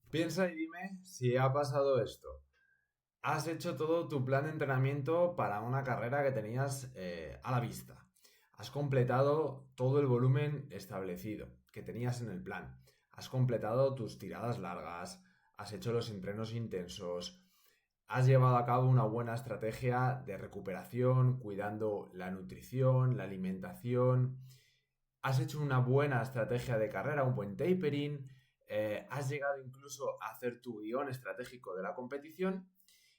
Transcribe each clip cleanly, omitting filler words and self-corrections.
Piensa y dime si ha pasado esto. Has hecho todo tu plan de entrenamiento para una carrera que tenías a la vista. Has completado todo el volumen establecido que tenías en el plan. Has completado tus tiradas largas, has hecho los entrenos intensos, has llevado a cabo una buena estrategia de recuperación, cuidando la nutrición, la alimentación. Has hecho una buena estrategia de carrera, un buen tapering. Has llegado incluso a hacer tu guión estratégico de la competición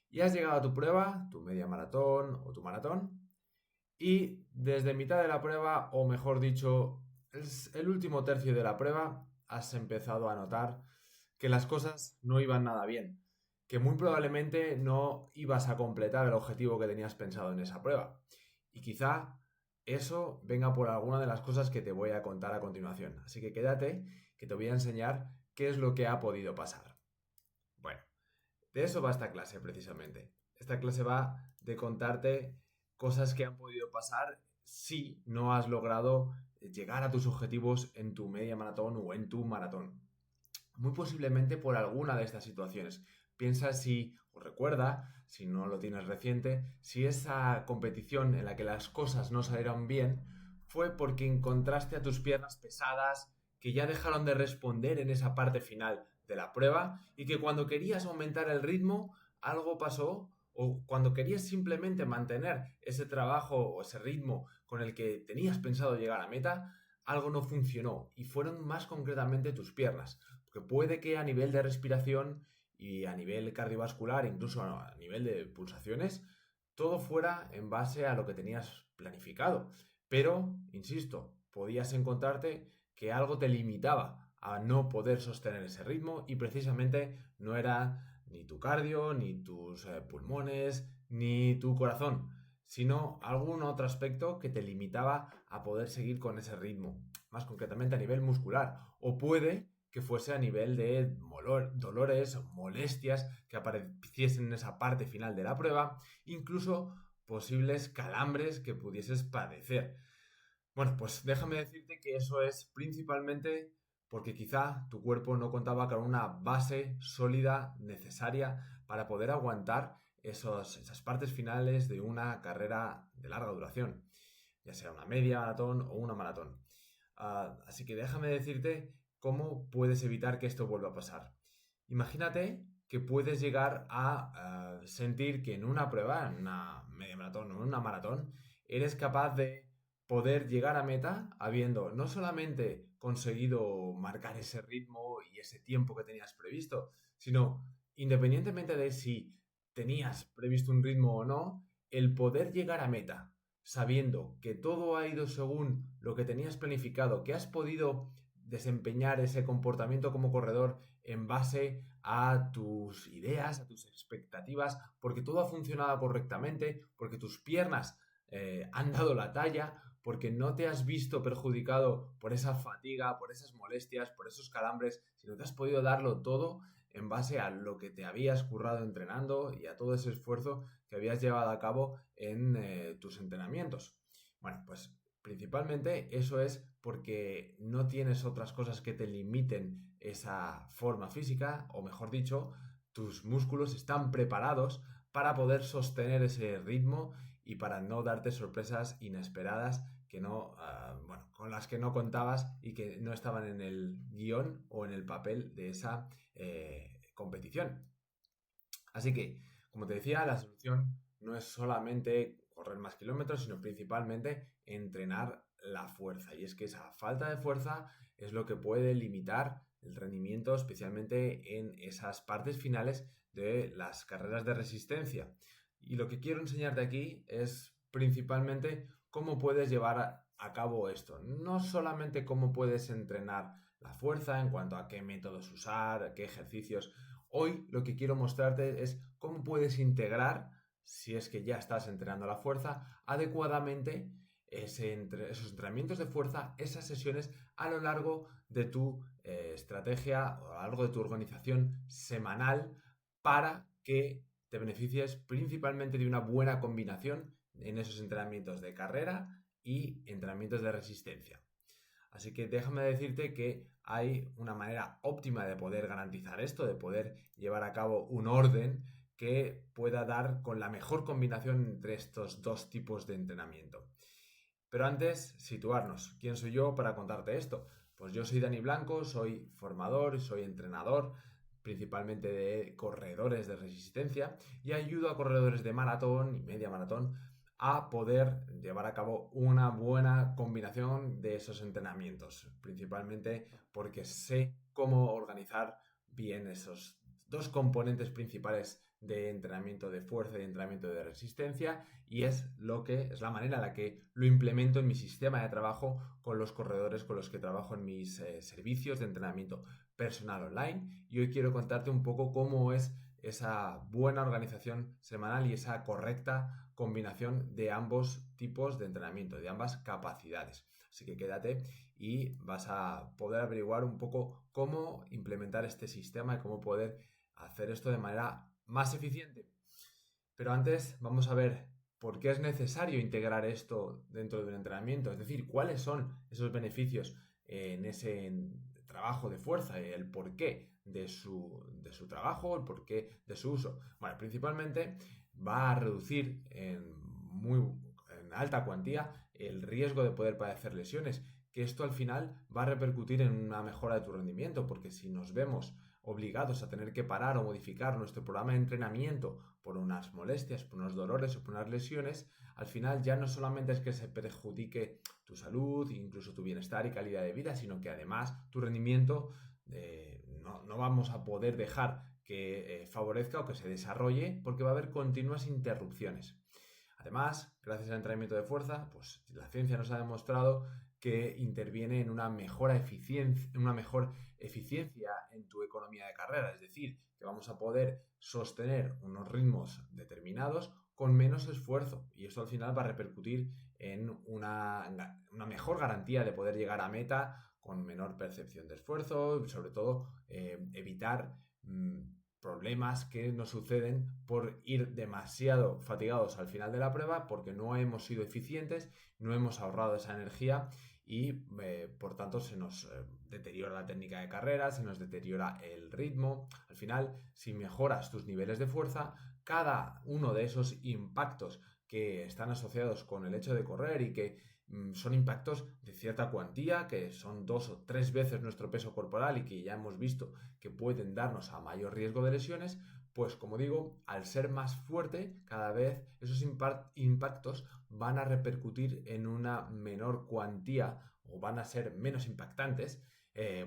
y has llegado a tu prueba, tu media maratón o tu maratón, y desde mitad de la prueba, o mejor dicho, el último tercio de la prueba, has empezado a notar que las cosas no iban nada bien, que muy probablemente no ibas a completar el objetivo que tenías pensado en esa prueba. Y quizá eso venga por alguna de las cosas que te voy a contar a continuación. Así que quédate, que te voy a enseñar qué es lo que ha podido pasar. Bueno, de eso va esta clase precisamente. Esta clase va de contarte cosas que han podido pasar si no has logrado llegar a tus objetivos en tu media maratón o en tu maratón. Muy posiblemente por alguna de estas situaciones. Piensa si, o recuerda, si no lo tienes reciente, si esa competición en la que las cosas no salieron bien fue porque encontraste a tus piernas pesadas, que ya dejaron de responder en esa parte final de la prueba y que cuando querías aumentar el ritmo algo pasó o cuando querías simplemente mantener ese trabajo o ese ritmo con el que tenías pensado llegar a meta, algo no funcionó y fueron más concretamente tus piernas. Porque puede que a nivel de respiración y a nivel cardiovascular, incluso a nivel de pulsaciones, todo fuera en base a lo que tenías planificado. Pero, insisto, podías encontrarte que algo te limitaba a no poder sostener ese ritmo y precisamente no era ni tu cardio, ni tus pulmones, ni tu corazón, sino algún otro aspecto que te limitaba a poder seguir con ese ritmo, más concretamente a nivel muscular. O puede que fuese a nivel de dolores o molestias que apareciesen en esa parte final de la prueba, incluso posibles calambres que pudieses padecer. Bueno, pues déjame decirte que eso es principalmente porque quizá tu cuerpo no contaba con una base sólida necesaria para poder aguantar esas partes finales de una carrera de larga duración, ya sea una media maratón o una maratón. Así que déjame decirte cómo puedes evitar que esto vuelva a pasar. Imagínate que puedes llegar a sentir que en una prueba, en una media maratón o en una maratón, eres capaz de poder llegar a meta habiendo no solamente conseguido marcar ese ritmo y ese tiempo que tenías previsto, sino independientemente de si tenías previsto un ritmo o no, el poder llegar a meta sabiendo que todo ha ido según lo que tenías planificado, que has podido desempeñar ese comportamiento como corredor en base a tus ideas, a tus expectativas, porque todo ha funcionado correctamente, porque tus piernas han dado la talla, porque no te has visto perjudicado por esa fatiga, por esas molestias, por esos calambres, sino que has podido darlo todo en base a lo que te habías currado entrenando y a todo ese esfuerzo que habías llevado a cabo en tus entrenamientos. Bueno, pues principalmente eso es porque no tienes otras cosas que te limiten esa forma física, o mejor dicho, tus músculos están preparados para poder sostener ese ritmo y para no darte sorpresas inesperadas que no, bueno, con las que no contabas y que no estaban en el guión o en el papel de esa competición. Así que, como te decía, la solución no es solamente correr más kilómetros, sino principalmente entrenar la fuerza. Y es que esa falta de fuerza es lo que puede limitar el rendimiento, especialmente en esas partes finales de las carreras de resistencia. Y lo que quiero enseñarte aquí es principalmente cómo puedes llevar a cabo esto. No solamente cómo puedes entrenar la fuerza en cuanto a qué métodos usar, qué ejercicios. Hoy lo que quiero mostrarte es cómo puedes integrar, si es que ya estás entrenando la fuerza, adecuadamente esos entrenamientos de fuerza, esas sesiones a lo largo de tu estrategia o a lo largo de tu organización semanal para que te beneficies principalmente de una buena combinación en esos entrenamientos de carrera y entrenamientos de resistencia. Así que déjame decirte que hay una manera óptima de poder garantizar esto, de poder llevar a cabo un orden que pueda dar con la mejor combinación entre estos dos tipos de entrenamiento. Pero antes, situarnos. ¿Quién soy yo para contarte esto? Pues yo soy Dani Blanco, soy formador, soy entrenador, principalmente de corredores de resistencia, y ayudo a corredores de maratón y media maratón a poder llevar a cabo una buena combinación de esos entrenamientos, principalmente porque sé cómo organizar bien esos dos componentes principales de entrenamiento de fuerza y entrenamiento de resistencia, y es la manera en la que lo implemento en mi sistema de trabajo con los corredores con los que trabajo en mis servicios de entrenamiento personal online. Y hoy quiero contarte un poco cómo es esa buena organización semanal y esa correcta combinación de ambos tipos de entrenamiento, de ambas capacidades. Así que quédate y vas a poder averiguar un poco cómo implementar este sistema y cómo poder hacer esto de manera más eficiente. Pero antes vamos a ver por qué es necesario integrar esto dentro de un entrenamiento, es decir, cuáles son esos beneficios en ese trabajo de fuerza, el porqué de su trabajo, el porqué de su uso. Bueno, principalmente va a reducir en alta cuantía el riesgo de poder padecer lesiones, que esto al final va a repercutir en una mejora de tu rendimiento, porque si nos vemos obligados a tener que parar o modificar nuestro programa de entrenamiento por unas molestias, por unos dolores o por unas lesiones, al final ya no solamente es que se perjudique tu salud, incluso tu bienestar y calidad de vida, sino que además tu rendimiento no vamos a poder dejar que favorezca o que se desarrolle porque va a haber continuas interrupciones. Además, gracias al entrenamiento de fuerza, pues la ciencia nos ha demostrado que interviene en una mejor eficiencia en tu economía de carrera, es decir, que vamos a poder sostener unos ritmos determinados con menos esfuerzo, y esto al final va a repercutir en una mejor garantía de poder llegar a meta con menor percepción de esfuerzo y sobre todo evitar problemas que nos suceden por ir demasiado fatigados al final de la prueba porque no hemos sido eficientes, no hemos ahorrado esa energía y por tanto se nos deteriora la técnica de carrera, se nos deteriora el ritmo. Al final, si mejoras tus niveles de fuerza, cada uno de esos impactos que están asociados con el hecho de correr y que son impactos de cierta cuantía, que son 2 o 3 veces nuestro peso corporal y que ya hemos visto que pueden darnos a mayor riesgo de lesiones, pues como digo, al ser más fuerte, cada vez esos impactos van a repercutir en una menor cuantía o van a ser menos impactantes,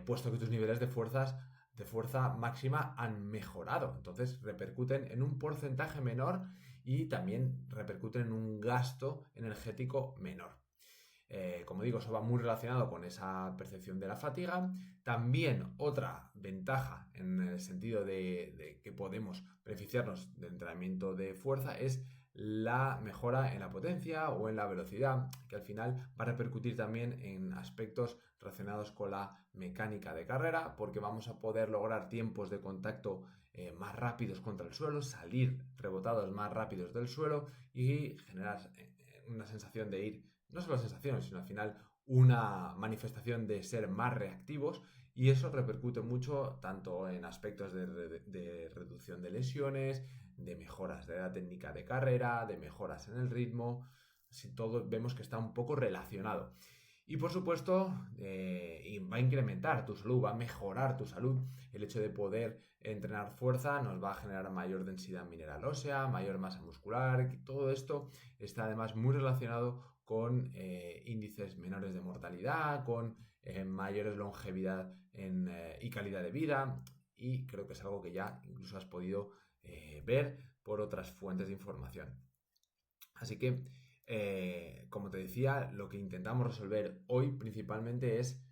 puesto que tus niveles de fuerza máxima han mejorado. Entonces repercuten en un porcentaje menor y también repercuten en un gasto energético menor. Como digo, eso va muy relacionado con esa percepción de la fatiga. También otra ventaja en el sentido de que podemos beneficiarnos del entrenamiento de fuerza es la mejora en la potencia o en la velocidad, que al final va a repercutir también en aspectos relacionados con la mecánica de carrera, porque vamos a poder lograr tiempos de contacto más rápidos contra el suelo, salir rebotados más rápidos del suelo y generar una sensación de ir, no solo sensaciones, sino al final una manifestación de ser más reactivos, y eso repercute mucho tanto en aspectos de reducción de lesiones, de mejoras de la técnica de carrera, de mejoras en el ritmo. Así todo vemos que está un poco relacionado. Y por supuesto, va a incrementar tu salud, va a mejorar tu salud. El hecho de poder entrenar fuerza nos va a generar mayor densidad mineral ósea, mayor masa muscular. Todo esto está además muy relacionado con índices menores de mortalidad, con mayores longevidad y calidad de vida. Y creo que es algo que ya incluso has podido ver por otras fuentes de información. Así que como te decía, lo que intentamos resolver hoy principalmente es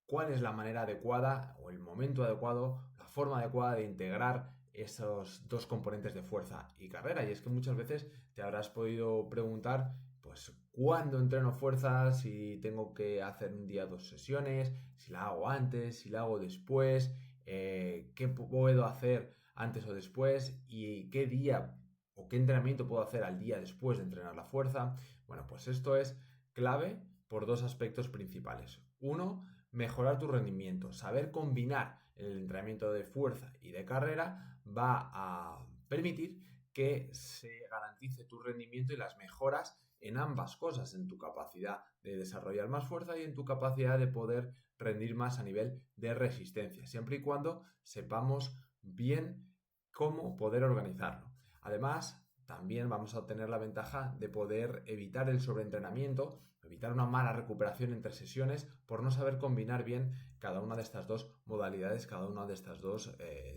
cuál es la manera adecuada o el momento adecuado, la forma adecuada de integrar esos dos componentes de fuerza y carrera. Y es que muchas veces te habrás podido preguntar, pues, ¿cuándo entreno fuerza? Si tengo que hacer un día 2 sesiones, si la hago antes, si la hago después, qué puedo hacer antes o después y qué día o qué entrenamiento puedo hacer al día después de entrenar la fuerza. Bueno, pues esto es clave por dos aspectos principales. Uno, mejorar tu rendimiento. Saber combinar el entrenamiento de fuerza y de carrera va a permitir que se garantice tu rendimiento y las mejoras en ambas cosas, en tu capacidad de desarrollar más fuerza y en tu capacidad de poder rendir más a nivel de resistencia, siempre y cuando sepamos bien cómo poder organizarlo. Además, también vamos a obtener la ventaja de poder evitar el sobreentrenamiento, evitar una mala recuperación entre sesiones por no saber combinar bien cada una de estas dos modalidades, cada uno de estos dos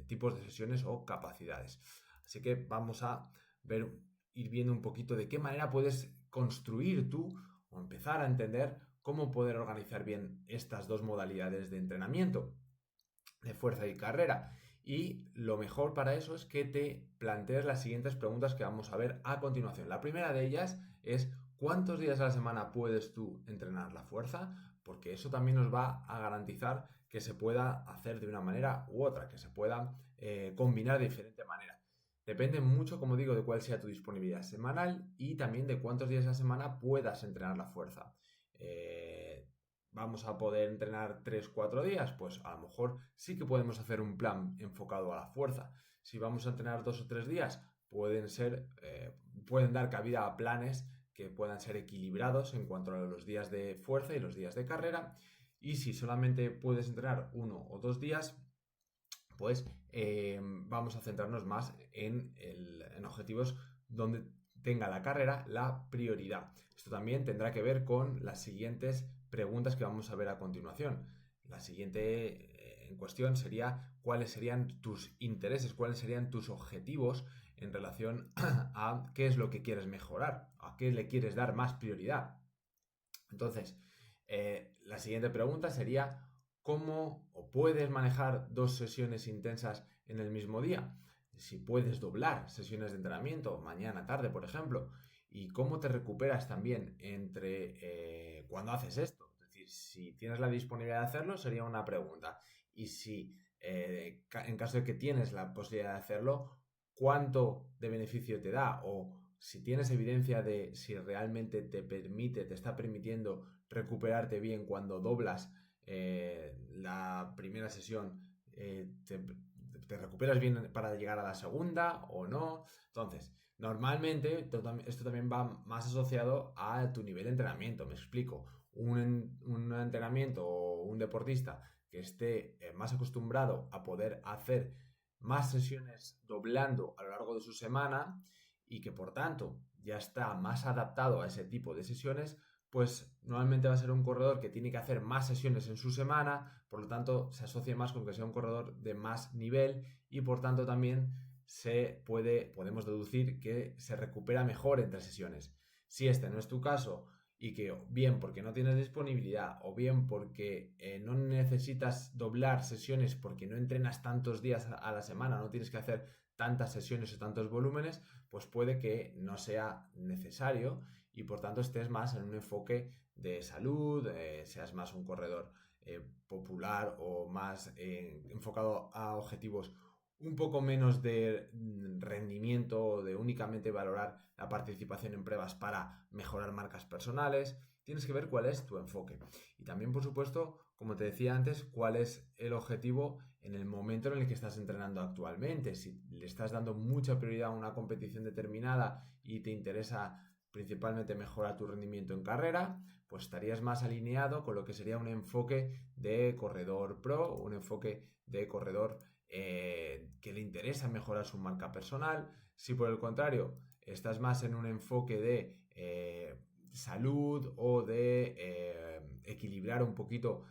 tipos de sesiones o capacidades. Así que vamos a ir viendo un poquito de qué manera puedes construir tú o empezar a entender cómo poder organizar bien estas dos modalidades de entrenamiento, de fuerza y carrera. Y lo mejor para eso es que te plantees las siguientes preguntas que vamos a ver a continuación. La primera de ellas es: ¿cuántos días a la semana puedes tú entrenar la fuerza? Porque eso también nos va a garantizar que se pueda hacer de una manera u otra, que se pueda combinar de diferente manera. Depende mucho, como digo, de cuál sea tu disponibilidad semanal y también de cuántos días a la semana puedas entrenar la fuerza. ¿Vamos a poder entrenar 3-4 días? Pues a lo mejor sí que podemos hacer un plan enfocado a la fuerza. Si vamos a entrenar 2 o 3 días, pueden dar cabida a planes que puedan ser equilibrados en cuanto a los días de fuerza y los días de carrera. Y si solamente puedes entrenar 1 o 2 días, pues vamos a centrarnos más en objetivos donde tenga la carrera la prioridad. Esto también tendrá que ver con las siguientes preguntas que vamos a ver a continuación. La siguiente en cuestión sería: ¿cuáles serían tus intereses, cuáles serían tus objetivos en relación a qué es lo que quieres mejorar, a qué le quieres dar más prioridad? Entonces, la siguiente pregunta sería: ¿cómo o puedes manejar 2 sesiones intensas en el mismo día? Si puedes doblar sesiones de entrenamiento, mañana, tarde, por ejemplo. ¿Y cómo te recuperas también entre cuando haces esto? Es decir, si tienes la disponibilidad de hacerlo, sería una pregunta. Y si en caso de que tienes la posibilidad de hacerlo, ¿cuánto de beneficio te da? O si tienes evidencia de si realmente te está permitiendo recuperarte bien cuando doblas la primera sesión, te recuperas bien para llegar a la segunda o no. Entonces, normalmente esto también va más asociado a tu nivel de entrenamiento. Me explico. Un entrenamiento o un deportista que esté más acostumbrado a poder hacer más sesiones doblando a lo largo de su semana y que por tanto ya está más adaptado a ese tipo de sesiones, pues normalmente va a ser un corredor que tiene que hacer más sesiones en su semana, por lo tanto se asocia más con que sea un corredor de más nivel y por tanto también podemos deducir que se recupera mejor entre sesiones. Si este no es tu caso y que bien porque no tienes disponibilidad o bien porque no necesitas doblar sesiones porque no entrenas tantos días a la semana, no tienes que hacer tantas sesiones o tantos volúmenes, pues puede que no sea necesario y por tanto estés más en un enfoque de salud, seas más un corredor popular o más enfocado a objetivos un poco menos de rendimiento o de únicamente valorar la participación en pruebas para mejorar marcas personales. Tienes que ver cuál es tu enfoque. Y también, por supuesto, como te decía antes, cuál es el objetivo en el momento en el que estás entrenando actualmente. Si le estás dando mucha prioridad a una competición determinada y te interesa principalmente mejorar tu rendimiento en carrera, pues estarías más alineado con lo que sería un enfoque de corredor pro, un enfoque de corredor que le interesa mejorar su marca personal. Si por el contrario estás más en un enfoque de salud o de equilibrar un poquito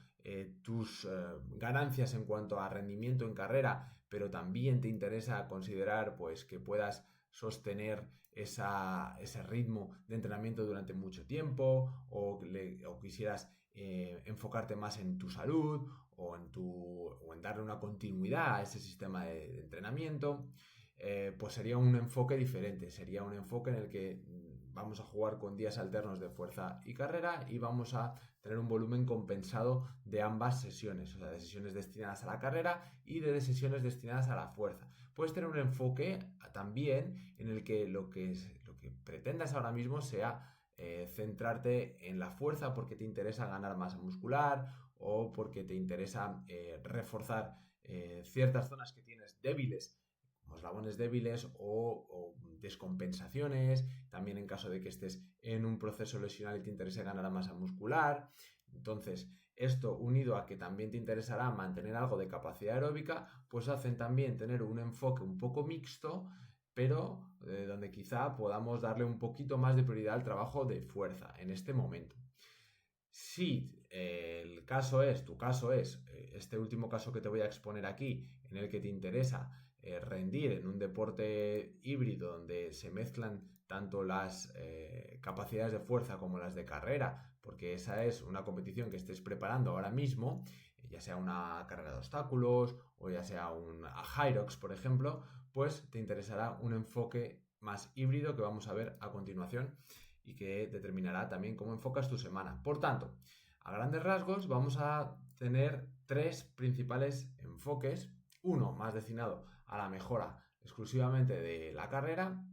tus ganancias en cuanto a rendimiento en carrera, pero también te interesa considerar pues que puedas sostener ese ritmo de entrenamiento durante mucho tiempo o quisieras enfocarte más en tu salud o en darle una continuidad a ese sistema de entrenamiento, pues sería un enfoque diferente, sería un enfoque en el que vamos a jugar con días alternos de fuerza y carrera y vamos a tener un volumen compensado de ambas sesiones, o sea, de sesiones destinadas a la carrera y de sesiones destinadas a la fuerza. Puedes tener un enfoque también en el que lo que pretendas ahora mismo sea centrarte en la fuerza porque te interesa ganar masa muscular o porque te interesa reforzar ciertas zonas que tienes débiles, como eslabones débiles o descompensaciones, también en caso de que estés en un proceso lesional y te interese ganar masa muscular. Entonces, esto unido a que también te interesará mantener algo de capacidad aeróbica, pues hacen también tener un enfoque un poco mixto, pero donde quizá podamos darle un poquito más de prioridad al trabajo de fuerza en este momento. Si tu caso es este último caso que te voy a exponer aquí, en el que te interesa rendir en un deporte híbrido donde se mezclan tanto las capacidades de fuerza como las de carrera, porque esa es una competición que estés preparando ahora mismo, ya sea una carrera de obstáculos o ya sea un Hyrox, por ejemplo, pues te interesará un enfoque más híbrido que vamos a ver a continuación y que determinará también cómo enfocas tu semana. Por tanto, a grandes rasgos vamos a tener tres principales enfoques. Uno más destinado a la mejora exclusivamente de la carrera,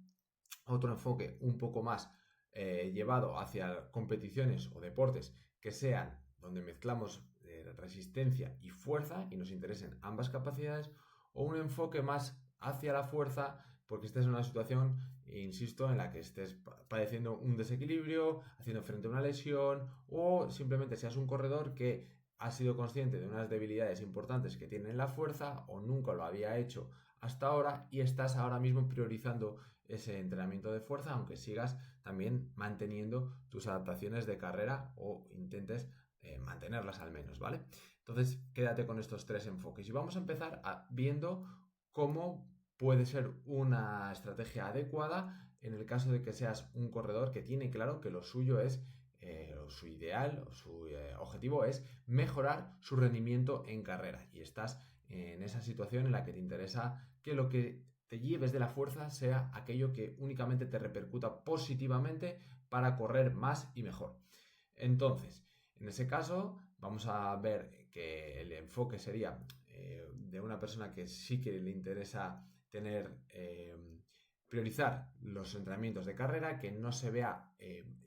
otro enfoque un poco más llevado hacia competiciones o deportes que sean donde mezclamos resistencia y fuerza y nos interesen ambas capacidades, o un enfoque más hacia la fuerza porque estés en una situación, insisto, en la que estés padeciendo un desequilibrio, haciendo frente a una lesión, o simplemente seas un corredor que ha sido consciente de unas debilidades importantes que tiene en la fuerza o nunca lo había hecho hasta ahora y estás ahora mismo priorizando ese entrenamiento de fuerza, aunque sigas también manteniendo tus adaptaciones de carrera o intentes mantenerlas al menos, ¿vale? Entonces, quédate con estos tres enfoques y vamos a empezar viendo cómo puede ser una estrategia adecuada en el caso de que seas un corredor que tiene claro que lo suyo es, su ideal, su objetivo es mejorar su rendimiento en carrera y estás en esa situación en la que te interesa que lo que te lleves de la fuerza sea aquello que únicamente te repercuta positivamente para correr más y mejor. Entonces, en ese caso, vamos a ver que el enfoque sería de una persona que sí que le interesa priorizar los entrenamientos de carrera, que no se vea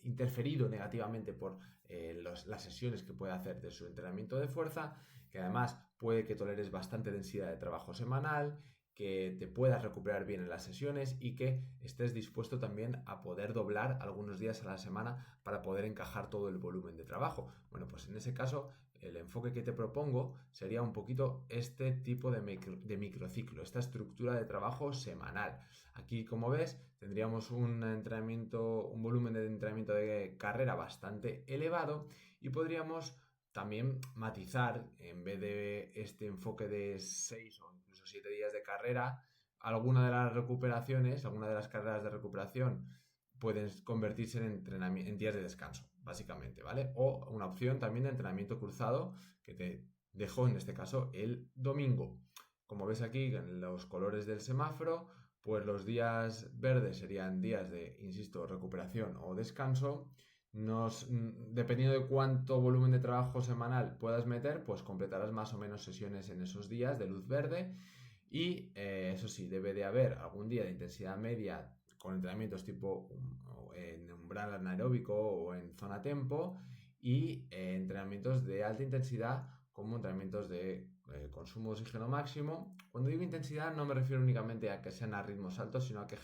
interferido negativamente por las sesiones que puede hacer de su entrenamiento de fuerza, que además puede que toleres bastante densidad de trabajo semanal, que te puedas recuperar bien en las sesiones y que estés dispuesto también a poder doblar algunos días a la semana para poder encajar todo el volumen de trabajo. Bueno, pues en ese caso el enfoque que te propongo sería un poquito este tipo de microciclo, esta estructura de trabajo semanal. Aquí, como ves, tendríamos un volumen de entrenamiento de carrera bastante elevado y podríamos también matizar, en vez de este enfoque de 6 o incluso 7 días de carrera, alguna de las recuperaciones, alguna de las carreras de recuperación pueden convertirse en días de descanso, básicamente, ¿vale? O una opción también de entrenamiento cruzado que te dejo en este caso el domingo. Como ves aquí en los colores del semáforo, pues los días verdes serían días de, insisto, recuperación o descanso. Dependiendo de cuánto volumen de trabajo semanal puedas meter, pues completarás más o menos sesiones en esos días de luz verde. Y eso sí, debe de haber algún día de intensidad media con entrenamientos tipo en umbral anaeróbico o en zona tempo y entrenamientos de alta intensidad como entrenamientos de consumo de oxígeno máximo. Cuando digo intensidad no me refiero únicamente a que sean a ritmos altos, sino a que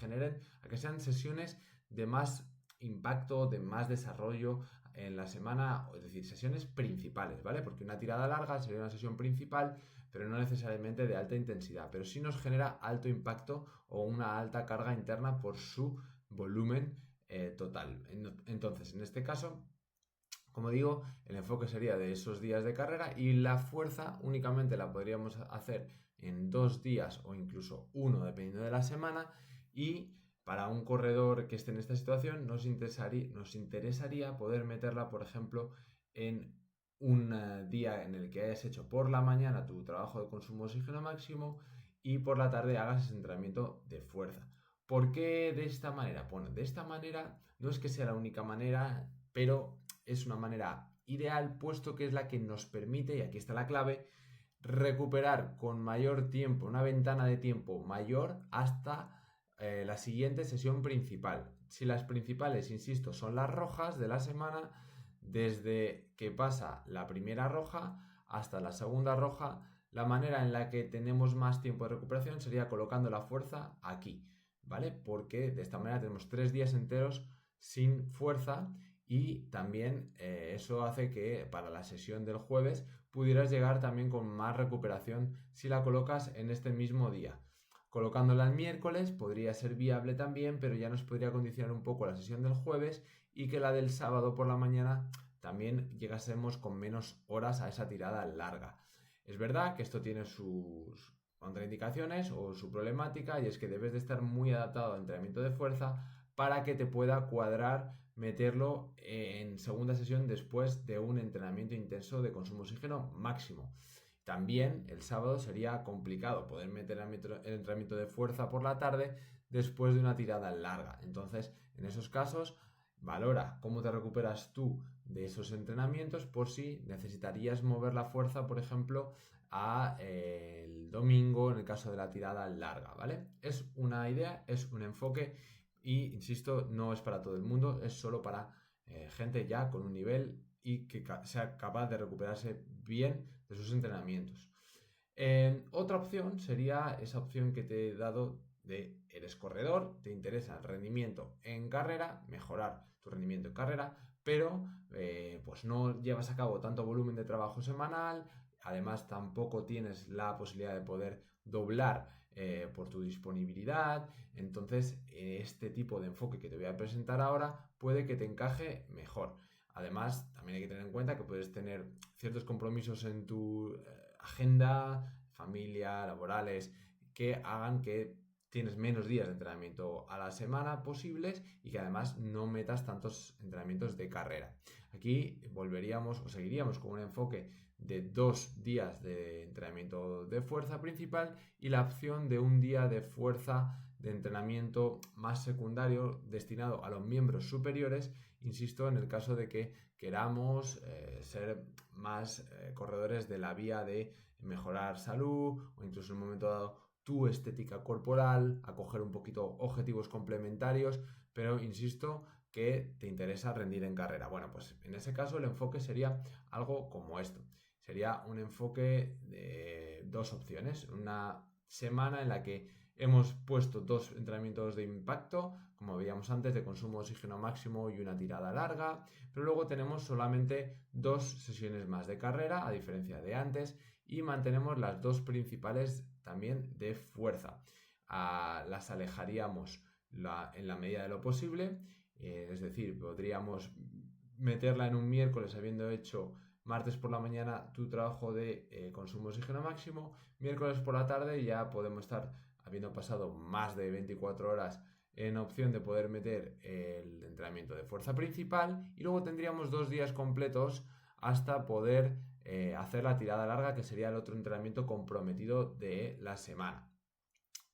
sean sesiones de más impacto, de más desarrollo en la semana, es decir, sesiones principales, ¿vale? Porque una tirada larga sería una sesión principal, pero no necesariamente de alta intensidad, pero sí nos genera alto impacto o una alta carga interna por su volumen total. Entonces, en este caso, como digo, el enfoque sería de esos días de carrera y la fuerza únicamente la podríamos hacer en 2 días o incluso uno, dependiendo de la semana, y para un corredor que esté en esta situación nos interesaría poder meterla, por ejemplo, en un día en el que hayas hecho por la mañana tu trabajo de consumo de oxígeno máximo y por la tarde hagas ese entrenamiento de fuerza. ¿Por qué de esta manera? Bueno, de esta manera no es que sea la única manera, pero es una manera ideal, puesto que es la que nos permite, y aquí está la clave, recuperar con mayor tiempo, una ventana de tiempo mayor hasta la siguiente sesión principal. Si las principales, insisto, son las rojas de la semana, desde que pasa la primera roja hasta la segunda roja, la manera en la que tenemos más tiempo de recuperación sería colocando la fuerza aquí, ¿vale? Porque de esta manera tenemos 3 días enteros sin fuerza y también eso hace que para la sesión del jueves pudieras llegar también con más recuperación si la colocas en este mismo día. Colocándola el miércoles podría ser viable también, pero ya nos podría condicionar un poco la sesión del jueves y que la del sábado por la mañana también llegásemos con menos horas a esa tirada larga. Es verdad que esto tiene sus contraindicaciones o su problemática, y es que debes de estar muy adaptado al entrenamiento de fuerza para que te pueda cuadrar meterlo en segunda sesión después de un entrenamiento intenso de consumo de oxígeno máximo. También el sábado sería complicado poder meter el entrenamiento de fuerza por la tarde después de una tirada larga. Entonces, en esos casos, valora cómo te recuperas tú de esos entrenamientos por si necesitarías mover la fuerza, por ejemplo, el domingo en el caso de la tirada larga, ¿vale? Es una idea, es un enfoque y, insisto, no es para todo el mundo, es solo para gente ya con un nivel y que sea capaz de recuperarse bien de sus entrenamientos. Otra opción sería esa opción que te he dado de eres corredor, te interesa el rendimiento en carrera, mejorar tu rendimiento en carrera, pero pues no llevas a cabo tanto volumen de trabajo semanal, además tampoco tienes la posibilidad de poder doblar por tu disponibilidad. Entonces este tipo de enfoque que te voy a presentar ahora puede que te encaje mejor. Además, también hay que tener en cuenta que puedes tener ciertos compromisos en tu agenda, familia, laborales, que hagan que tienes menos días de entrenamiento a la semana posibles y que además no metas tantos entrenamientos de carrera. Aquí volveríamos o seguiríamos con un enfoque de 2 días de entrenamiento de fuerza principal y la opción de un día de fuerza de entrenamiento más secundario destinado a los miembros superiores, insisto, en el caso de que queramos ser más corredores de la vía de mejorar salud o incluso en un momento dado tu estética corporal, a coger un poquito objetivos complementarios, pero insisto que te interesa rendir en carrera. Bueno, pues en ese caso el enfoque sería algo como esto. Sería un enfoque de 2 opciones. Una semana en la que hemos puesto 2 entrenamientos de impacto, como veíamos antes, de consumo de oxígeno máximo y una tirada larga, pero luego tenemos solamente 2 sesiones más de carrera, a diferencia de antes, y mantenemos las 2 principales también de fuerza. Las alejaríamos en la medida de lo posible, es decir, podríamos meterla en un miércoles habiendo hecho martes por la mañana tu trabajo de consumo de oxígeno máximo, miércoles por la tarde ya podemos estar habiendo pasado más de 24 horas en opción de poder meter el entrenamiento de fuerza principal y luego tendríamos 2 días completos hasta poder hacer la tirada larga, que sería el otro entrenamiento comprometido de la semana.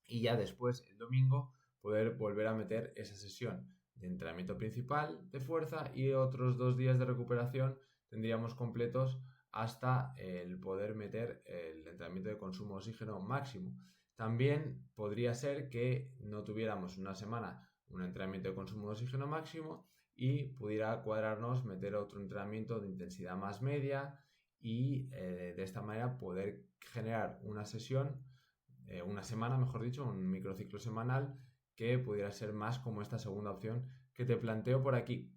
Y ya después, el domingo, poder volver a meter esa sesión de entrenamiento principal de fuerza y otros 2 días de recuperación tendríamos completos hasta el poder meter el entrenamiento de consumo de oxígeno máximo. También podría ser que no tuviéramos una semana un entrenamiento de consumo de oxígeno máximo y pudiera cuadrarnos meter otro entrenamiento de intensidad más media y de esta manera poder generar una sesión, una semana, mejor dicho, un microciclo semanal que pudiera ser más como esta segunda opción que te planteo por aquí.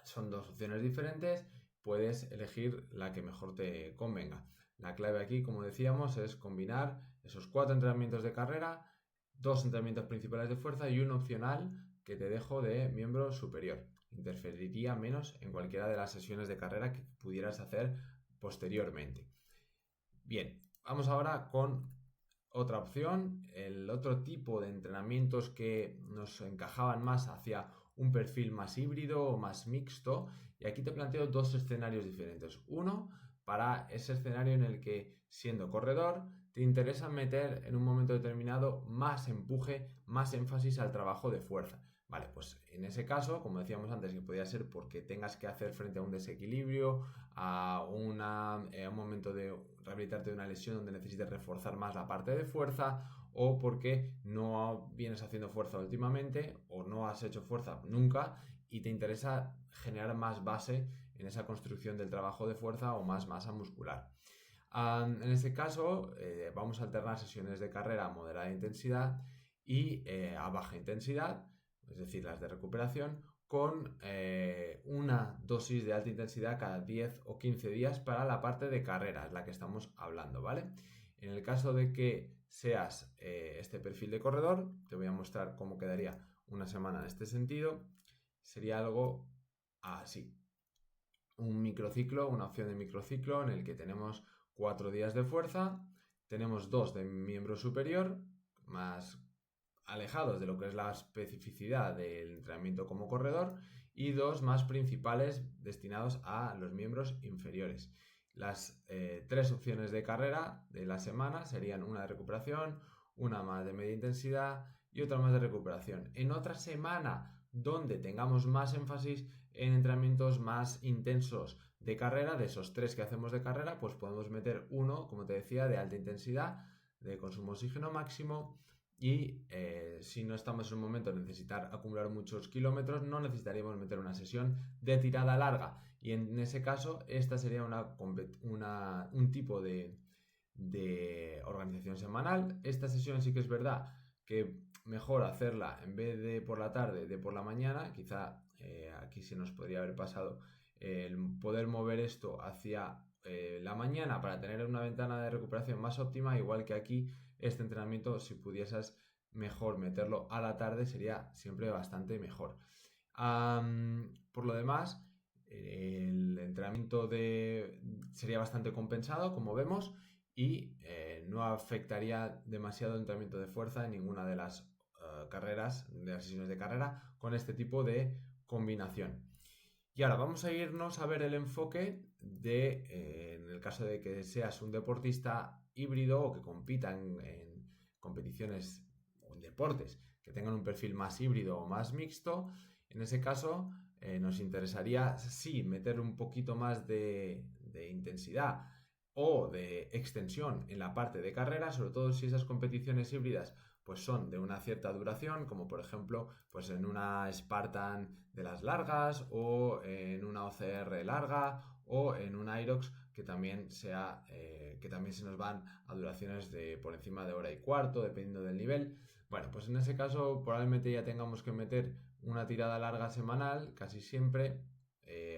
Son 2 opciones diferentes, puedes elegir la que mejor te convenga. La clave aquí, como decíamos, es combinar esos 4 entrenamientos de carrera, 2 entrenamientos principales de fuerza y un opcional que te dejo de miembro superior. Interferiría menos en cualquiera de las sesiones de carrera que pudieras hacer posteriormente. Bien, vamos ahora con otra opción, el otro tipo de entrenamientos que nos encajaban más hacia un perfil más híbrido o más mixto, y aquí te planteo 2 escenarios diferentes. Uno, para ese escenario en el que, siendo corredor, te interesa meter en un momento determinado más empuje, más énfasis al trabajo de fuerza. Vale, pues en ese caso, como decíamos antes, que podría ser porque tengas que hacer frente a un desequilibrio, a un momento de rehabilitarte de una lesión donde necesites reforzar más la parte de fuerza, o porque no vienes haciendo fuerza últimamente o no has hecho fuerza nunca y te interesa generar más base en esa construcción del trabajo de fuerza o más masa muscular. En este caso, vamos a alternar sesiones de carrera a moderada intensidad y a baja intensidad, es decir, las de recuperación, con una dosis de alta intensidad cada 10 o 15 días para la parte de carrera, es la que estamos hablando, ¿vale? En el caso de que seas este perfil de corredor, te voy a mostrar cómo quedaría una semana en este sentido. Sería algo así. Un microciclo, una opción de microciclo en el que tenemos 4 días de fuerza, tenemos 2 de miembro superior, más alejados de lo que es la especificidad del entrenamiento como corredor, y 2 más principales destinados a los miembros inferiores. Las 3 opciones de carrera de la semana serían una de recuperación, una más de media intensidad y otra más de recuperación. En otra semana donde tengamos más énfasis en entrenamientos más intensos de carrera, de esos 3 que hacemos de carrera, pues podemos meter uno, como te decía, de alta intensidad, de consumo de oxígeno máximo, y si no estamos en un momento de necesitar acumular muchos kilómetros, no necesitaríamos meter una sesión de tirada larga, y en ese caso esta sería un tipo de organización semanal. Esta sesión sí que es verdad que mejor hacerla en vez de por la tarde, de por la mañana. Quizá aquí se nos podría haber pasado el poder mover esto hacia la mañana para tener una ventana de recuperación más óptima, igual que aquí este entrenamiento, si pudieses mejor meterlo a la tarde, sería siempre bastante mejor. Por lo demás, el entrenamiento sería bastante compensado, como vemos, y no afectaría demasiado el entrenamiento de fuerza en ninguna de las carreras, de las sesiones de carrera, con este tipo de combinación. Y ahora vamos a irnos a ver el enfoque en el caso de que seas un deportista híbrido o que compita en competiciones o en deportes que tengan un perfil más híbrido o más mixto. En ese caso nos interesaría sí meter un poquito más de intensidad o de extensión en la parte de carrera, sobre todo si esas competiciones híbridas pues son de una cierta duración, como por ejemplo pues en una Spartan de las largas, o en una OCR larga, o en un Irox que también que también se nos van a duraciones de por encima de hora y cuarto, dependiendo del nivel. Bueno, pues en ese caso probablemente ya tengamos que meter una tirada larga semanal, casi siempre,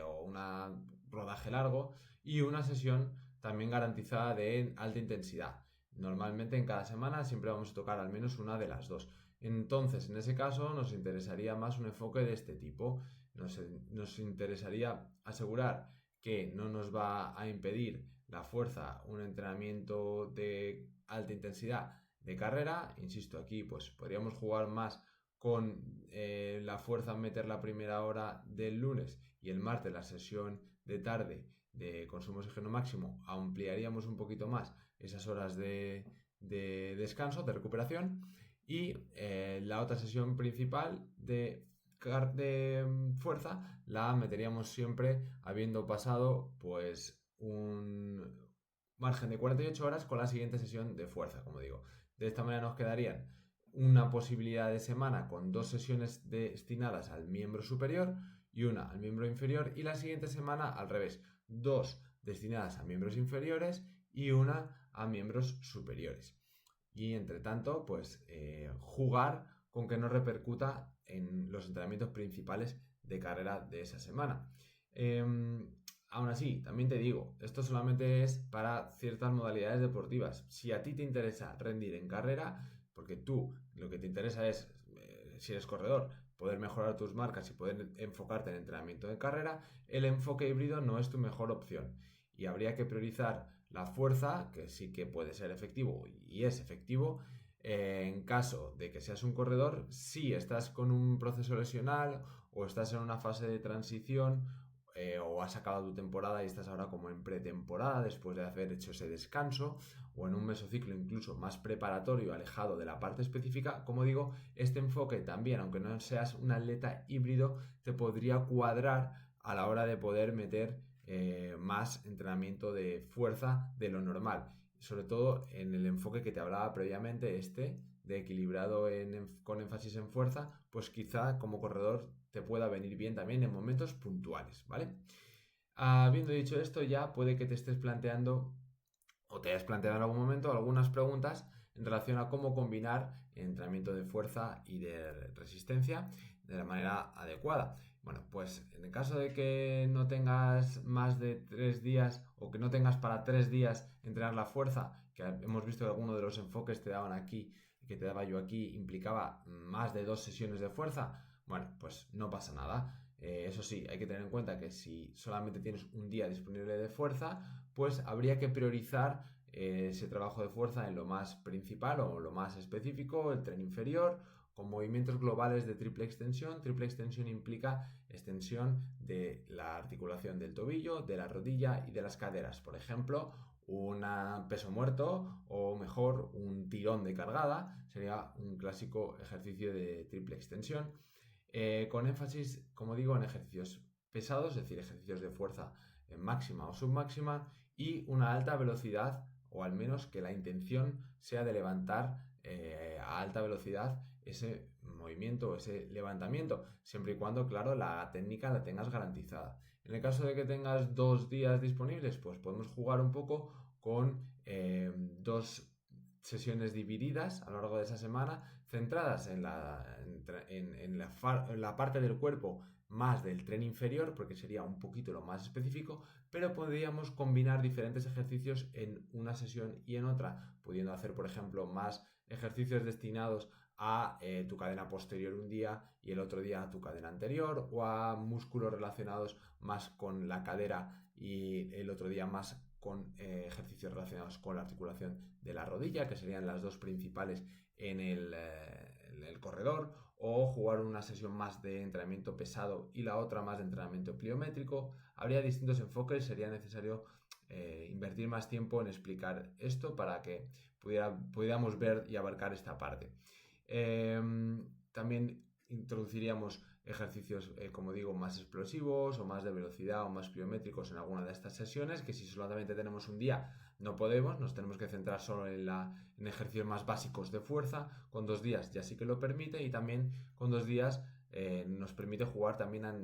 o un rodaje largo, y una sesión también garantizada de alta intensidad. Normalmente en cada semana siempre vamos a tocar al menos una de las dos. Entonces, en ese caso nos interesaría más un enfoque de este tipo. Nos interesaría asegurar que no nos va a impedir la fuerza un entrenamiento de alta intensidad de carrera. Insisto, aquí pues podríamos jugar más con la fuerza, meter la primera hora del lunes y el martes la sesión de tarde de consumo de oxígeno máximo. Ampliaríamos un poquito más esas horas de descanso, de recuperación, y la otra sesión principal de fuerza la meteríamos siempre habiendo pasado pues un margen de 48 horas con la siguiente sesión de fuerza, como digo. De esta manera nos quedarían una posibilidad de semana con 2 sesiones destinadas al miembro superior y una al miembro inferior, y la siguiente semana al revés, 2 destinadas a miembros inferiores y una a miembros superiores. Y entre tanto, pues jugar con que no repercuta en los entrenamientos principales de carrera de esa semana. Aún así, también te digo, esto solamente es para ciertas modalidades deportivas. Si a ti te interesa rendir en carrera, porque tú lo que te interesa es, si eres corredor, poder mejorar tus marcas y poder enfocarte en entrenamiento de carrera, el enfoque híbrido no es tu mejor opción. Y habría que priorizar la fuerza, que sí que puede ser efectivo y es efectivo, en caso de que seas un corredor, si estás con un proceso lesional o estás en una fase de transición, o has acabado tu temporada y estás ahora como en pretemporada después de haber hecho ese descanso, o en un mesociclo incluso más preparatorio, alejado de la parte específica. Como digo, este enfoque también, aunque no seas un atleta híbrido, te podría cuadrar a la hora de poder meter más entrenamiento de fuerza de lo normal. sobre todo en el enfoque que te hablaba previamente, de equilibrado con énfasis en fuerza, pues quizá como corredor te pueda venir bien también en momentos puntuales, ¿vale? Habiendo dicho esto, ya puede que te estés planteando o te hayas planteado en algún momento algunas preguntas en relación a cómo combinar entrenamiento de fuerza y de resistencia de la manera adecuada. Bueno, pues en el caso de que no tengas más de 3 días o que no tengas para 3 días entrenar la fuerza, que hemos visto que alguno de los enfoques te daban aquí, que te daba yo aquí, implicaba más de 2 sesiones de fuerza, bueno, pues no pasa nada. Eso sí, hay que tener en cuenta que si solamente tienes un día disponible de fuerza, pues habría que priorizar ese trabajo de fuerza en lo más principal o lo más específico, el tren inferior, con movimientos globales de triple extensión. Triple extensión implica extensión de la articulación del tobillo, de la rodilla y de las caderas. Por ejemplo, un peso muerto o mejor un tirón de cargada sería un clásico ejercicio de triple extensión. Con énfasis, como digo, en ejercicios pesados, es decir, ejercicios de fuerza en máxima o submáxima y una alta velocidad, o al menos que la intención sea de levantar a alta velocidad ese movimiento o ese levantamiento, siempre y cuando, claro, la técnica la tengas garantizada. En el caso de que tengas 2 días disponibles, pues podemos jugar un poco con 2 sesiones divididas a lo largo de esa semana, centradas en la parte del cuerpo más del tren inferior, porque sería un poquito lo más específico, pero podríamos combinar diferentes ejercicios en una sesión y en otra, pudiendo hacer, por ejemplo, más ejercicios destinados a tu cadena posterior un día y el otro día a tu cadena anterior, o a músculos relacionados más con la cadera y el otro día más con ejercicios relacionados con la articulación de la rodilla, que serían las dos principales en el corredor, o jugar una sesión más de entrenamiento pesado y la otra más de entrenamiento pliométrico. Habría distintos enfoques, sería necesario invertir más tiempo en explicar esto para que pudiéramos ver y abarcar esta parte. También introduciríamos ejercicios, como digo, más explosivos o más de velocidad o más pliométricos en alguna de estas sesiones, que si solamente tenemos un día no podemos, nos tenemos que centrar solo en ejercicios más básicos de fuerza. Con 2 días ya sí que lo permite, y también con 2 días nos permite jugar también a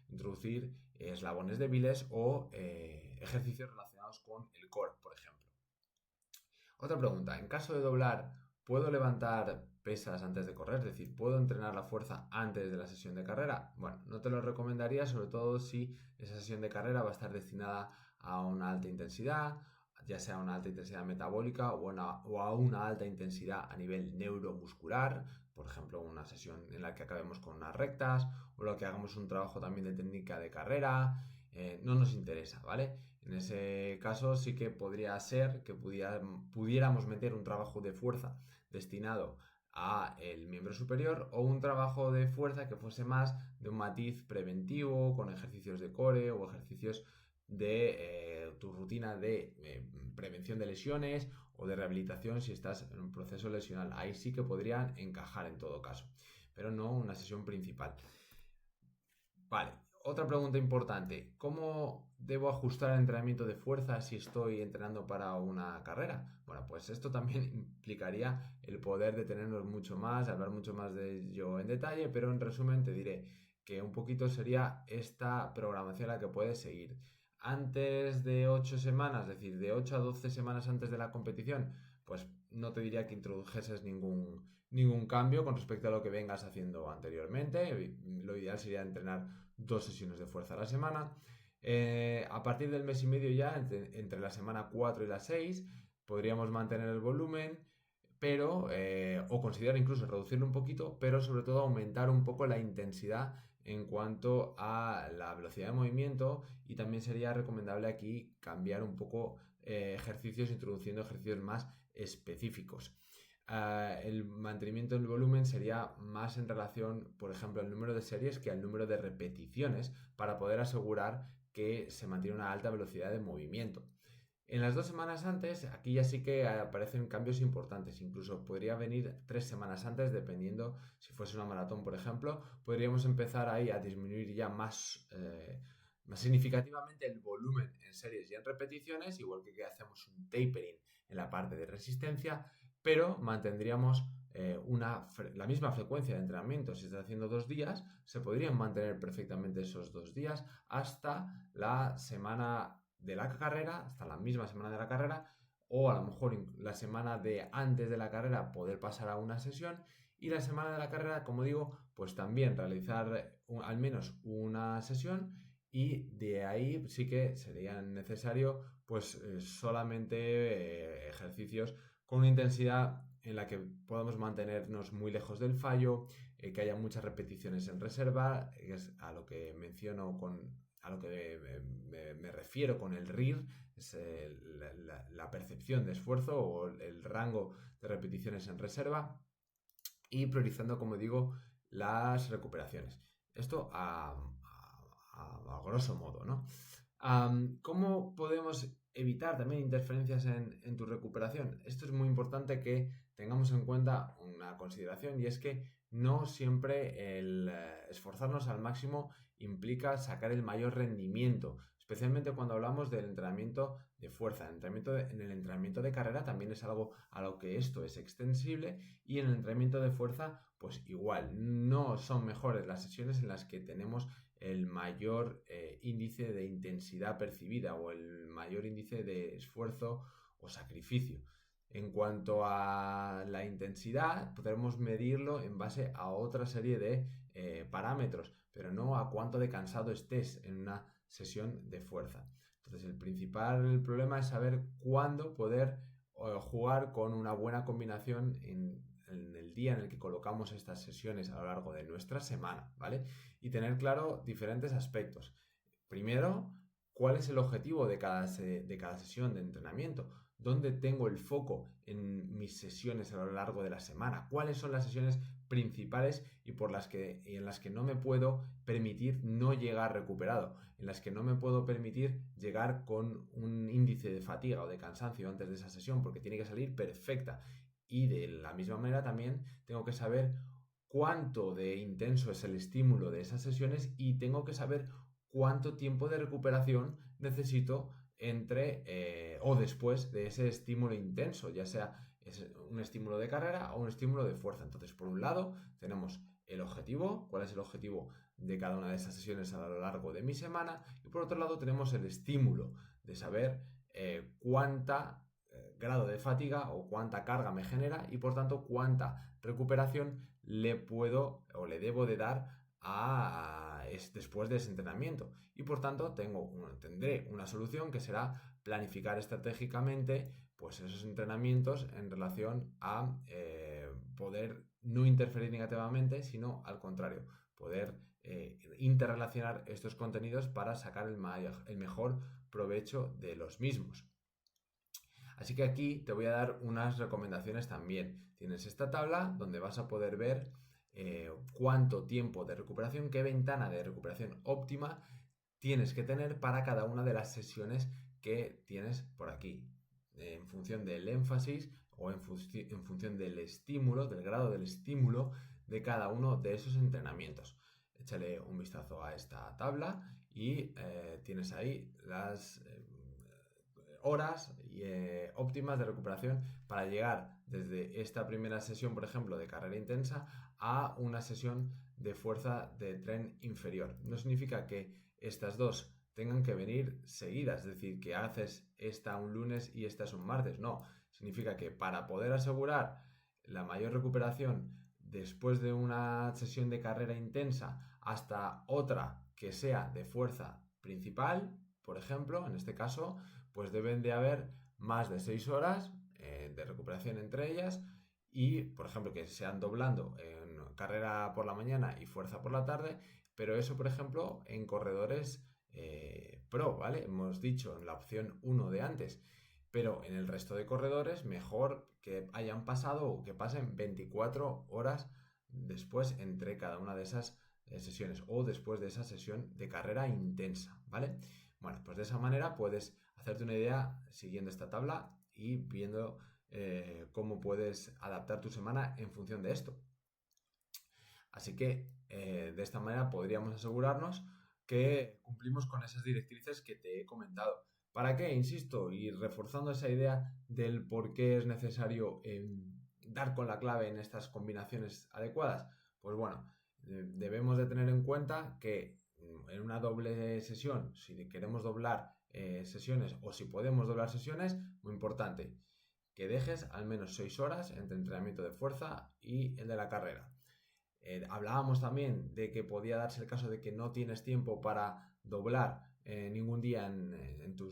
introducir eslabones débiles o ejercicios relacionados con el core, por ejemplo. Otra pregunta, en caso de doblar, ¿puedo levantar pesas antes de correr? Es decir, ¿puedo entrenar la fuerza antes de la sesión de carrera? Bueno, no te lo recomendaría, sobre todo si esa sesión de carrera va a estar destinada a una alta intensidad, ya sea una alta intensidad metabólica o a una alta intensidad a nivel neuromuscular, por ejemplo, una sesión en la que acabemos con unas rectas, o lo que hagamos un trabajo también de técnica de carrera. No nos interesa, ¿vale? En ese caso sí que podría ser que pudiéramos meter un trabajo de fuerza destinado a el miembro superior, o un trabajo de fuerza que fuese más de un matiz preventivo con ejercicios de core o ejercicios de tu rutina de prevención de lesiones o de rehabilitación si estás en un proceso lesional. Ahí sí que podrían encajar en todo caso, pero no una sesión principal. Vale, otra pregunta importante. ¿Cómo debo ajustar el entrenamiento de fuerza si estoy entrenando para una carrera? Bueno, pues esto también implicaría el poder detenernos mucho más, hablar mucho más de ello en detalle, pero en resumen te diré que un poquito sería esta programación la que puedes seguir. Antes de 8 semanas, es decir, de 8 a 12 semanas antes de la competición, pues no te diría que introdujeses ningún cambio con respecto a lo que vengas haciendo anteriormente. Lo ideal sería entrenar 2 sesiones de fuerza a la semana. A partir del mes y medio ya, entre la semana 4 y la 6, podríamos mantener el volumen, pero, o considerar incluso reducirlo un poquito, pero sobre todo aumentar un poco la intensidad en cuanto a la velocidad de movimiento, y también sería recomendable aquí cambiar un poco ejercicios, introduciendo ejercicios más específicos. El mantenimiento del volumen sería más en relación, por ejemplo, al número de series que al número de repeticiones, para poder asegurar que se mantiene una alta velocidad de movimiento. En las 2 semanas antes, aquí ya sí que aparecen cambios importantes. Incluso podría venir 3 semanas antes, dependiendo si fuese una maratón, por ejemplo. Podríamos empezar ahí a disminuir ya más significativamente el volumen en series y en repeticiones, igual que hacemos un tapering en la parte de resistencia, pero mantendríamos la misma frecuencia de entrenamiento. Si estás haciendo 2 días, se podrían mantener perfectamente esos 2 días hasta la semana de la carrera, hasta la misma semana de la carrera, o a lo mejor la semana de antes de la carrera poder pasar a una sesión, y la semana de la carrera, como digo, pues también realizar al menos una sesión, y de ahí sí que sería necesario pues solamente ejercicios con una intensidad en la que podamos mantenernos muy lejos del fallo, que haya muchas repeticiones en reserva, que es a lo que menciono a lo que me refiero con el RIR, es la percepción de esfuerzo o el rango de repeticiones en reserva, y priorizando, como digo, las recuperaciones. Esto a grosso modo, ¿no? ¿Cómo podemos evitar también interferencias en tu recuperación? Esto es muy importante que tengamos en cuenta una consideración, y es que no siempre el esforzarnos al máximo implica sacar el mayor rendimiento, especialmente cuando hablamos del entrenamiento de fuerza. En el entrenamiento de carrera también es algo a lo que esto es extensible, y en el entrenamiento de fuerza pues igual, no son mejores las sesiones en las que tenemos el mayor índice de intensidad percibida o el mayor índice de esfuerzo o sacrificio. En cuanto a la intensidad, podremos medirlo en base a otra serie de parámetros, pero no a cuánto de cansado estés en una sesión de fuerza. Entonces, el principal problema es saber cuándo poder jugar con una buena combinación en el día en el que colocamos estas sesiones a lo largo de nuestra semana, ¿vale? Y tener claro diferentes aspectos. Primero, ¿cuál es el objetivo de cada sesión de entrenamiento? ¿Dónde tengo el foco en mis sesiones a lo largo de la semana? ¿Cuáles son las sesiones principales y en las que no me puedo permitir no llegar recuperado? En las que no me puedo permitir llegar con un índice de fatiga o de cansancio antes de esa sesión, porque tiene que salir perfecta. Y de la misma manera también tengo que saber cuánto de intenso es el estímulo de esas sesiones, y tengo que saber cuánto tiempo de recuperación necesito entre o después de ese estímulo intenso, ya sea un estímulo de carrera o un estímulo de fuerza. Entonces, por un lado, tenemos el objetivo, cuál es el objetivo de cada una de esas sesiones a lo largo de mi semana, y por otro lado tenemos el estímulo de saber cuánta grado de fatiga o cuánta carga me genera, y por tanto cuánta recuperación le puedo o le debo de dar después de ese entrenamiento. Y por tanto tendré una solución que será planificar estratégicamente pues esos entrenamientos en relación a poder no interferir negativamente, sino al contrario, poder interrelacionar estos contenidos para sacar el mejor provecho de los mismos. Así que aquí te voy a dar unas recomendaciones también. Tienes esta tabla donde vas a poder ver cuánto tiempo de recuperación, qué ventana de recuperación óptima tienes que tener para cada una de las sesiones que tienes por aquí, en función del énfasis o en función del estímulo, del grado del estímulo de cada uno de esos entrenamientos. Échale un vistazo a esta tabla y tienes ahí las horas óptimas de recuperación para llegar desde esta primera sesión, por ejemplo, de carrera intensa, a una sesión de fuerza de tren inferior. No significa que estas dos tengan que venir seguidas, es decir, que haces esta un lunes y esta es un martes. No, significa que para poder asegurar la mayor recuperación después de una sesión de carrera intensa hasta otra que sea de fuerza principal, por ejemplo, en este caso, pues deben de haber más de 6 horas de recuperación entre ellas, y, por ejemplo, que sean doblando en carrera por la mañana y fuerza por la tarde, pero eso, por ejemplo, en corredores pro, ¿vale? Hemos dicho en la opción 1 de antes, pero en el resto de corredores, mejor que hayan pasado o que pasen 24 horas después entre cada una de esas sesiones, o después de esa sesión de carrera intensa, ¿vale? Bueno, pues de esa manera puedes hacerte una idea siguiendo esta tabla y viendo cómo puedes adaptar tu semana en función de esto. Así que de esta manera podríamos asegurarnos que cumplimos con esas directrices que te he comentado. ¿Para qué? Insisto, y reforzando esa idea del por qué es necesario dar con la clave en estas combinaciones adecuadas. Pues bueno, debemos de tener en cuenta que en una doble sesión, si queremos doblar sesiones o si podemos doblar sesiones, muy importante, que dejes al menos 6 horas entre entrenamiento de fuerza y el de la carrera. Hablábamos también de que podía darse el caso de que no tienes tiempo para doblar ningún día en tu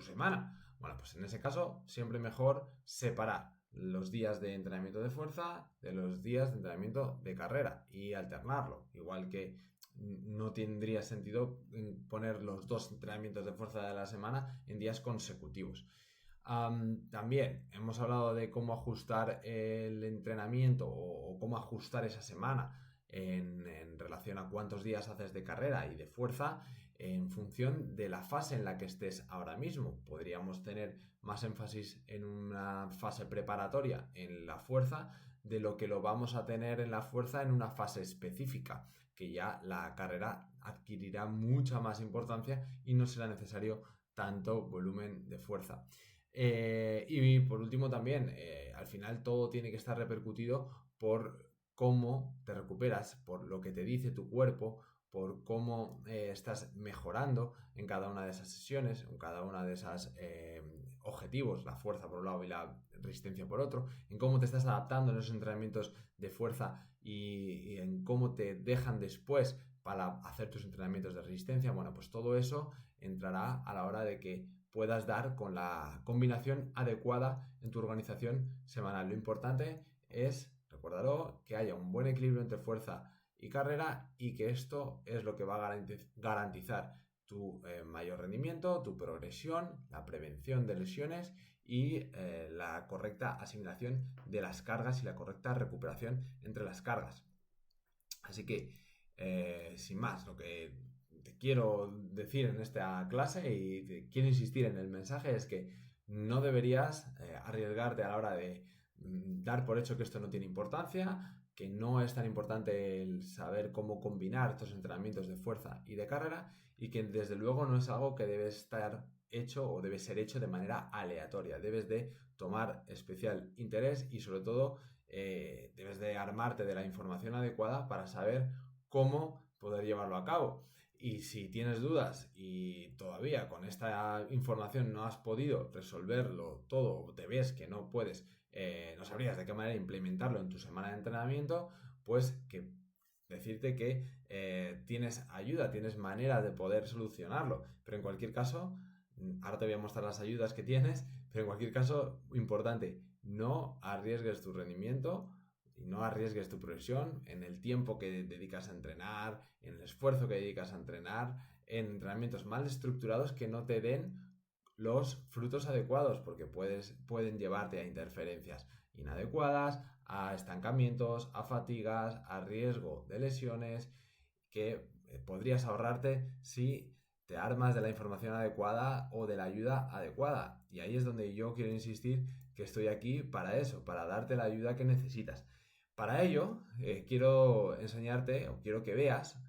semana. Bueno, pues en ese caso siempre mejor separar los días de entrenamiento de fuerza de los días de entrenamiento de carrera y alternarlo. Igual que no tendría sentido poner los 2 entrenamientos de fuerza de la semana en días consecutivos. También hemos hablado de cómo ajustar el entrenamiento o cómo ajustar esa semana en relación a cuántos días haces de carrera y de fuerza en función de la fase en la que estés ahora mismo. Podríamos tener más énfasis en una fase preparatoria en la fuerza de lo que lo vamos a tener en la fuerza en una fase específica, que ya la carrera adquirirá mucha más importancia y no será necesario tanto volumen de fuerza. Y por último también, al final todo tiene que estar repercutido por cómo te recuperas, por lo que te dice tu cuerpo, por cómo estás mejorando en cada una de esas sesiones, en cada una de esas objetivos, la fuerza por un lado y la resistencia por otro, en cómo te estás adaptando en esos entrenamientos de fuerza y en cómo te dejan después para hacer tus entrenamientos de resistencia. Bueno, pues todo eso entrará a la hora de que puedas dar con la combinación adecuada en tu organización semanal. Lo importante es, recuérdalo, que haya un buen equilibrio entre fuerza y carrera y que esto es lo que va a garantizar tu mayor rendimiento, tu progresión, la prevención de lesiones y la correcta asimilación de las cargas y la correcta recuperación entre las cargas. Así que, sin más, lo que te quiero decir en esta clase y te quiero insistir en el mensaje es que no deberías arriesgarte a la hora de dar por hecho que esto no tiene importancia, que no es tan importante el saber cómo combinar estos entrenamientos de fuerza y de carrera y que desde luego no es algo que debe estar hecho o debe ser hecho de manera aleatoria. Debes de tomar especial interés y sobre todo debes de armarte de la información adecuada para saber cómo poder llevarlo a cabo. Y si tienes dudas y todavía con esta información no has podido resolverlo todo o te ves que no puedes, no sabrías de qué manera implementarlo en tu semana de entrenamiento, pues que decirte que tienes ayuda, tienes manera de poder solucionarlo. Pero en cualquier caso, ahora te voy a mostrar las ayudas que tienes, pero en cualquier caso, importante, no arriesgues tu rendimiento y no arriesgues tu progresión en el tiempo que dedicas a entrenar, en el esfuerzo que dedicas a entrenar, en entrenamientos mal estructurados que no te den los frutos adecuados, porque pueden llevarte a interferencias inadecuadas, a estancamientos, a fatigas, a riesgo de lesiones que podrías ahorrarte si te armas de la información adecuada o de la ayuda adecuada. Y ahí es donde yo quiero insistir que estoy aquí para eso, para darte la ayuda que necesitas. Para ello, quiero enseñarte o quiero que veas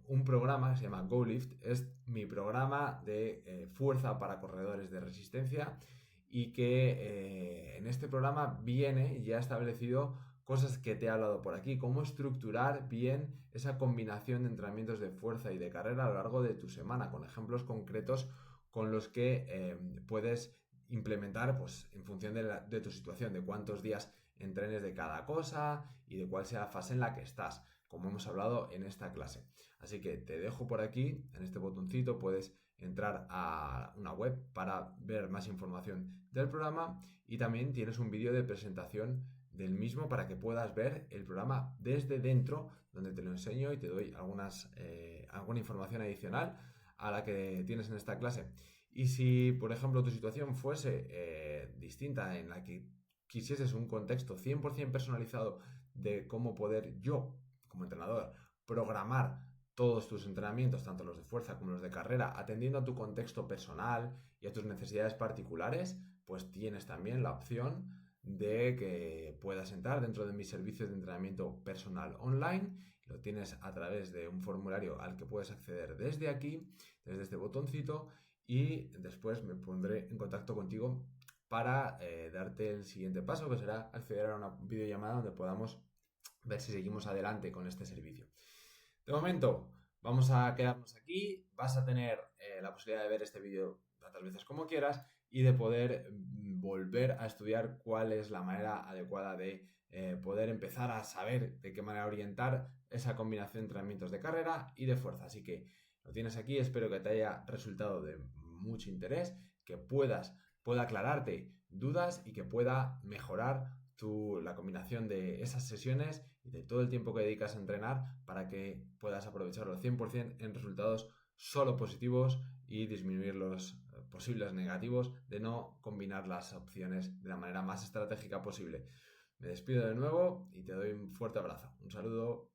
un programa que se llama GoLift. Es mi programa de fuerza para corredores de resistencia y que en este programa viene ya establecido cosas que te he hablado por aquí, cómo estructurar bien esa combinación de entrenamientos de fuerza y de carrera a lo largo de tu semana, con ejemplos concretos con los que puedes implementar pues, en función de tu situación, de cuántos días entrenes de cada cosa y de cuál sea la fase en la que estás, como hemos hablado en esta clase. Así que te dejo por aquí, en este botoncito puedes entrar a una web para ver más información del programa y también tienes un vídeo de presentación del mismo para que puedas ver el programa desde dentro, donde te lo enseño y te doy alguna información adicional a la que tienes en esta clase. Y si, por ejemplo, tu situación fuese distinta, en la que quisieses un contexto 100% personalizado de cómo poder yo, como entrenador, programar todos tus entrenamientos, tanto los de fuerza como los de carrera, atendiendo a tu contexto personal y a tus necesidades particulares, pues tienes también la opción de que puedas entrar dentro de mis servicios de entrenamiento personal online. Lo tienes a través de un formulario al que puedes acceder desde aquí, desde este botoncito, y después me pondré en contacto contigo para darte el siguiente paso, que será acceder a una videollamada donde podamos ver si seguimos adelante con este servicio. De momento, vamos a quedarnos aquí. Vas a tener la posibilidad de ver este vídeo tantas veces como quieras y de poder volver a estudiar cuál es la manera adecuada de poder empezar a saber de qué manera orientar esa combinación de entrenamientos de carrera y de fuerza. Así que lo tienes aquí, espero que te haya resultado de mucho interés, que pueda aclararte dudas y que pueda mejorar la combinación de esas sesiones y de todo el tiempo que dedicas a entrenar para que puedas aprovecharlo al 100% en resultados solo positivos y disminuir los posibles negativos de no combinar las opciones de la manera más estratégica posible. Me despido de nuevo y te doy un fuerte abrazo. Un saludo.